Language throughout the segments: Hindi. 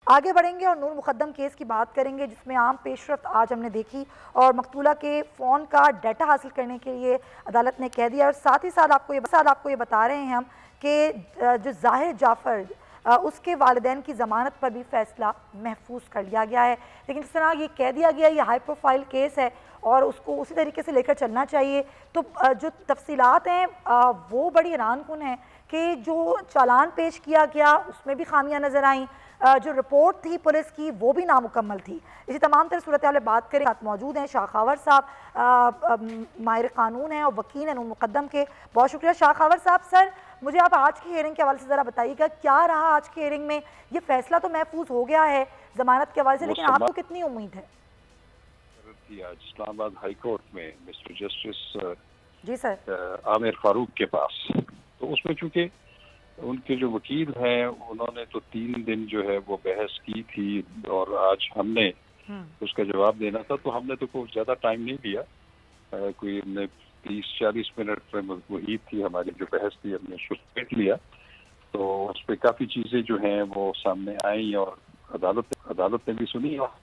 आगे बढ़ेंगे और नूर मुकद्दम केस की बात करेंगे, जिसमें आम पेशरफ्त आज हमने देखी और मकतूला के फ़ोन का डाटा हासिल करने के लिए अदालत ने कह दिया। और साथ ही साथ आपको ये बता रहे हैं हम कि जो ज़ाहिर जाफ़र उसके वालिदैन की ज़मानत पर भी फ़ैसला महफूज कर लिया गया है। लेकिन जिस तरह ये कह दिया गया, ये हाई प्रोफाइल केस है और उसको उसी तरीके से लेकर चलना चाहिए। तो जो तफसीलात हैं वो बड़ी हैरानकुन हैं कि जो चालान पेश किया गया उसमें भी खामियां नज़र आईं, जो रिपोर्ट थी पुलिस की वो भी नामुकम्मल थी। इसी तमाम तरह सूरत हाल बात करें, साथ मौजूद हैं शाखावर साहब, माहिर कानून हैं और वकील हैं नूर मुकद्दम के। बहुत शुक्रिया शाखावर साहब। सर, मुझे आप आज की हेयरिंग के हवाले से ज़रा बताइएगा, क्या रहा आज की हेयरिंग में? ये फैसला तो महफूज हो गया है ज़मानत के हवाले से, लेकिन आपको कितनी उम्मीद है? आज इस्लामाबाद हाई कोर्ट में mister justice G sir Aamir Farooq के पास, तो उसमें चूंकि उनके जो वकील हैं उन्होंने तो 3 दिन जो है वो बहस की थी और आज हमने उसका जवाब देना था, तो हमने तो कोई ज़्यादा टाइम नहीं लिया। कोई हमने 30-40 मिनट में मुहित थी हमारी जो बहस थी, हमने शुरू कर लिया। तो उस पर काफ़ी चीज़ें जो हैं वो सामने आई और अदालत ने भी सुनी और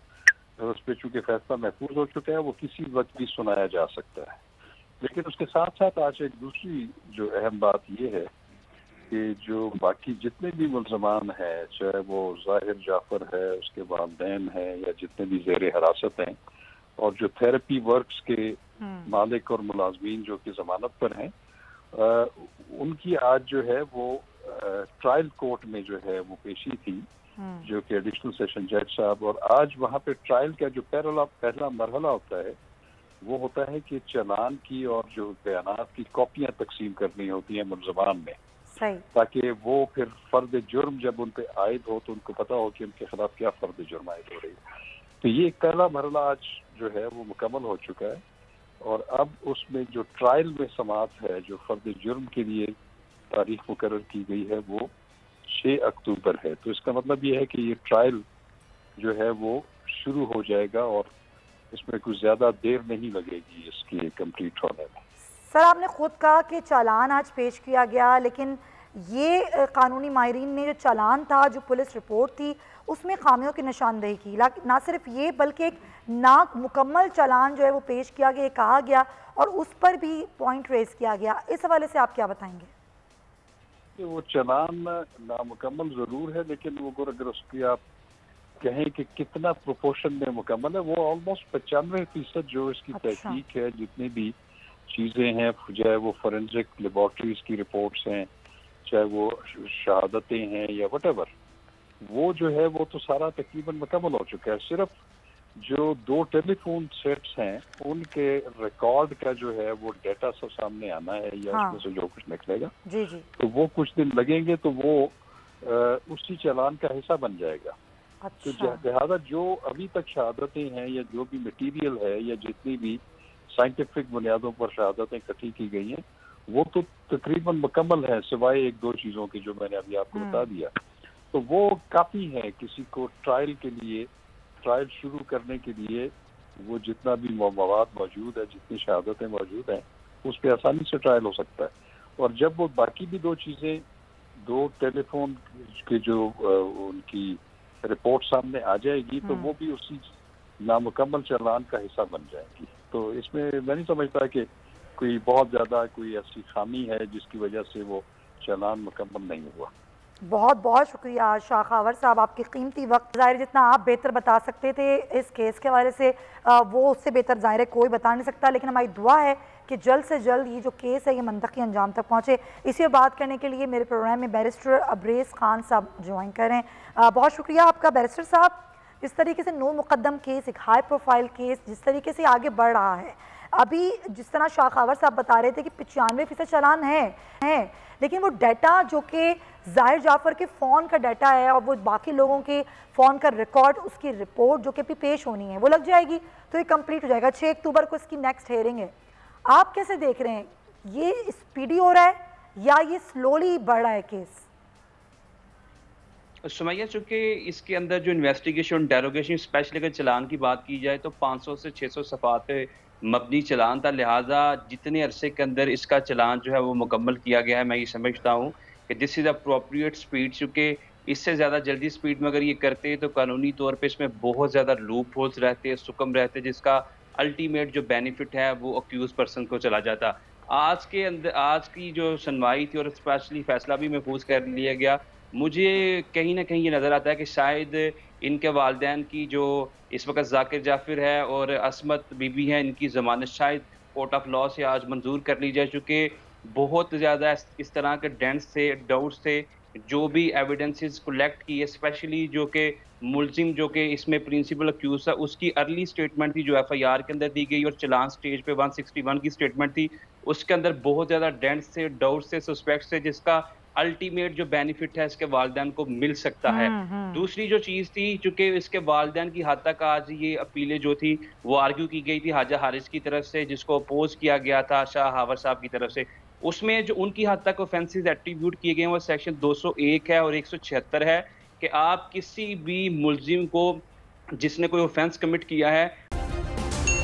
उस पर चूँकि फैसला महफूज हो चुका है, वो किसी वक्त भी सुनाया जा सकता है। लेकिन उसके साथ साथ आज एक दूसरी जो अहम बात ये है कि जो बाकी जितने भी मुल्ज़मान हैं, चाहे वो ज़ाहिर जाफ़र है, उसके वालिदैन हैं या जितने भी ज़ेर हिरासत हैं, और जो थेरेपी वर्क्स के मालिक और मुलाजमीन जो कि ज़मानत पर हैं, उनकी आज जो है वो ट्रायल कोर्ट में जो है वो पेशी थी, जो कि एडिशनल सेशन जज साहब। और आज वहाँ पे ट्रायल का जो पहला मरहला होता है वो होता है कि चालान की और जो बयानात की कॉपियाँ तकसीम करनी होती हैं मुल्ज़मान में, ताकि वो फिर फर्द जुर्म जब उन पे आयद हो तो उनको पता हो कि उनके खिलाफ क्या फर्द जुर्म आयद हो रही है। तो ये पहला मरहला आज जो है वो मुकम्मल हो चुका है और अब उसमें जो ट्रायल में समाअत है, जो फर्द जुर्म के लिए तारीख मुकर्रर की गई है वो 6 अक्टूबर है। तो इसका मतलब ये है कि ये ट्रायल जो है वो शुरू हो जाएगा और इसमें कुछ ज़्यादा देर नहीं लगेगी इसकी कंप्लीट होने में। सर, आपने खुद कहा कि चालान आज पेश किया गया, लेकिन ये कानूनी माहिरीन ने जो चालान था, जो पुलिस रिपोर्ट थी, उसमें खामियों की निशानदेही की। ना सिर्फ ये बल्कि एक नामुकम्मल चालान जो है वो पेश किया गया, कहा गया और उस पर भी पॉइंट रेज किया गया। इस हवाले से आप क्या बताएंगे? वो चालान नामुकम्मल ज़रूर है, लेकिन वो अगर उसकी आप कहें कि कितना प्रोपोर्शन में मुकम्मल है, वो ऑलमोस्ट 95% जो इसकी तहकीक है, जितनी भी चीज़ें हैं, चाहे वो फोरेंसिक लेबॉर्ट्रीज की रिपोर्ट्स हैं, चाहे वो शहादतें हैं या वटेवर, वो जो है वो तो सारा तकरीबन मुकम्मल हो चुका है। सिर्फ जो 2 टेलीफोन सेट्स हैं उनके रिकॉर्ड का जो है वो डाटा सब सामने आना है या उसमें से जो कुछ निकलेगा जी जी, तो वो कुछ दिन लगेंगे, तो वो उसी चालान का हिस्सा बन जाएगा। तो लिहाजा जो अभी तक शहादतें हैं या जो भी मटीरियल है या जितनी भी साइंटिफिक बुनियादों पर शहादतें इकट्ठी की गई हैं वो तो तकरीबन मुकम्मल है, सिवाय 1-2 चीज़ों की जो मैंने अभी आपको बता दिया। तो वो काफ़ी है किसी को ट्रायल शुरू करने के लिए। वो जितना भी मवाद मौजूद है, जितनी शहादतें मौजूद हैं, उस पर आसानी से ट्रायल हो सकता है। और जब वो बाकी भी 2 चीज़ें, 2 टेलीफोन के जो उनकी रिपोर्ट सामने आ जाएगी तो वो भी उसी नामुकम्मल चालान का हिस्सा बन जाएगी। तो इसमें मैं नहीं समझता कि कोई बहुत ज़्यादा कोई ऐसी खामी है जिसकी वजह से वो चालान मुकम्मल नहीं हुआ। बहुत बहुत शुक्रिया शाखावर साहब, आपके कीमती वक्त। ज़ाहिर जितना आप बेहतर बता सकते थे इस केस के हवाले से, वो उससे बेहतर ज़ाहिर है कोई बता नहीं सकता। लेकिन हमारी दुआ है कि जल्द से जल्द ये जो केस है ये मंतकी अंजाम तक पहुँचे। इसी बात करने के लिए मेरे प्रोग्राम में बैरिस्टर अब्रेज़ खान साहब ज्वाइन करें। बहुत शुक्रिया आपका बैरिस्टर साहब। इस तरीके से नूर मुकद्दम केस, एक हाई प्रोफाइल केस जिस तरीके से आगे बढ़ रहा है, अभी जिस तरह शाखावर साहब बता रहे थे कि 95% चालान है, लेकिन वो डाटा जो कि ज़ाहिर जाफ़र के फ़ोन का डाटा है और वो बाकी लोगों के फ़ोन का रिकॉर्ड, उसकी रिपोर्ट जो कि भी पेश होनी है वो लग जाएगी तो ये कंप्लीट हो जाएगा। 6 अक्टूबर को इसकी नेक्स्ट हेयरिंग है। आप कैसे देख रहे हैं, ये स्पीडी हो रहा है या ये स्लोली बढ़ रहा है केस? सुमैया, चूँकि इसके अंदर जो इन्वेस्टिगेशन डेरोगेशन स्पेशली अगर चलान की बात की जाए तो 500 से 600 सफ़ात पे मबनी चलान था, लिहाजा जितने अरसे के अंदर इसका चलान जो है वो मुकम्मल किया गया है, मैं ये समझता हूँ कि दिस इज़ अप्रोप्रिएट स्पीड। चूँकि इससे ज़्यादा जल्दी स्पीड में अगर ये करते तो कानूनी तौर पे इसमें बहुत ज़्यादा लूप होल्स रहते, सुकम रहते, जिसका अल्टीमेट जो बेनिफिट है वो अक्यूज पर्सन को चला जाता। आज की जो सुनवाई थी और स्पेशली फैसला भी महफूज कर लिया गया, मुझे कहीं न कहीं ये नज़र आता है कि शायद इनके वालिदैन की जो इस वक़्त ज़ाकिर जाफ़िर है और असमत बीबी हैं, इनकी ज़मानत शायद कोर्ट ऑफ लॉ से आज मंज़ूर कर ली जाए, चूँकि बहुत ज़्यादा इस तरह के डेंट्स थे, डाउट्स थे, जो भी एविडेंसेस कलेक्ट किए, स्पेशली जो कि मुल्ज़िम जो कि इसमें प्रिंसिपल अक्यूज़ था, उसकी अर्ली स्टेटमेंट थी जो एफआईआर के अंदर दी गई और चालान स्टेज पे 161 की स्टेटमेंट थी, उसके अंदर बहुत ज़्यादा डेंट्स थे, डाउट्स थे, सस्पेक्ट्स थे, जिसका अल्टीमेट जो बेनिफिट है इसके वालिदैन को मिल सकता है। दूसरी जो चीज़ थी, चूँकि इसके वालिदैन की हद तक आज ये अपीलें जो थी वो आर्ग्यू की गई थी हाजा हारिस की तरफ से, जिसको अपोज़ किया गया था शाह हावर साहब की तरफ से। उसमें जो उनकी हद तक ऑफेंसेस एट्रीब्यूट किए गए हैं वो सेक्शन 201 है और 176 है कि आप किसी भी मुल्ज़िम को जिसने कोई ऑफेंस कमिट किया है।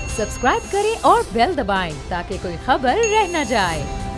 सब्सक्राइब करें और बेल दबाएं ताकि कोई खबर रह न जाए।